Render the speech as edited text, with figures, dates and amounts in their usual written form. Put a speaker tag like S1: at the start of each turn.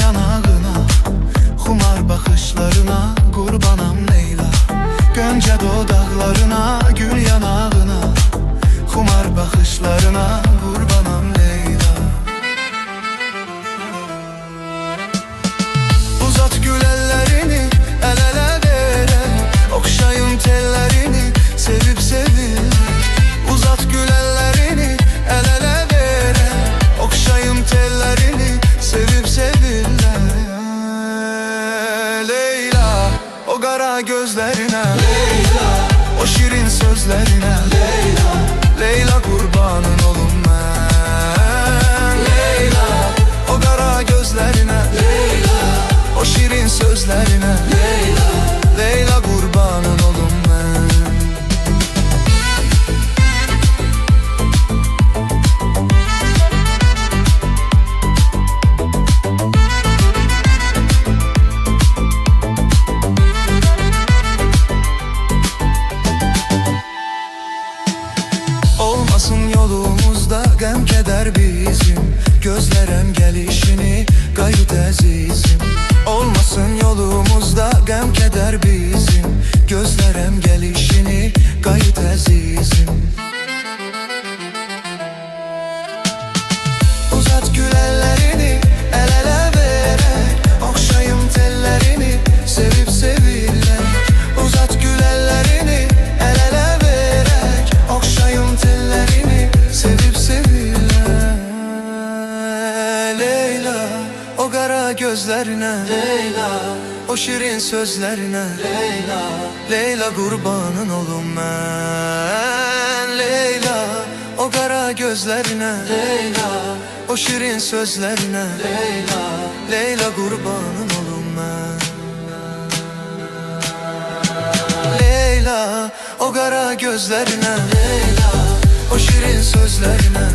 S1: yanağına, xumar baxışlarına qurbanam Leyla. Göncə dodaqlarına, gül yanağına, xumar baxışlarına qurbanam Leyla. Uzat gül əllərini, əl-ələ verək, oxşayım tellərini, sevib sevib. Uzat gül əllərini, əl-ələ verək, oxşayım tellərini, sevib sevirlər. Leyla, o qara gözlərinə, Leyla, o şirin sözlərinə, Leyla, Leyla qurbanın olum mən. Leyla, o qara gözlərinə, Leyla, o şirin sözlərinə, Leyla, Leyla qurbanın olum mən. Olmasın yolumuzda qəm kədər bizim, gözlərəm gəlişini qayıt əzizim. Olmasın yolumuzda qəm kədər bizim, gözlərəm gəlişini qayıt əzizim. Uzat gül əllərini, əl-ələ verək, oxşayım tellərini, sevib sevirlər. Uzat gül əllərini, əl-ələ verək, oxşayım tellərini, sevib sevirlər. Leyla, o qara gözlərinə, Leyla, o şirin sözlərinə, Leyla, Leyla qurbanın olum mən. Leyla, o qara gözlərinə, Leyla, o şirin sözlərinə, Leyla, Leyla qurbanın olum mən. Leyla, o qara gözlərinə, Leyla, o şirin sözlərinə,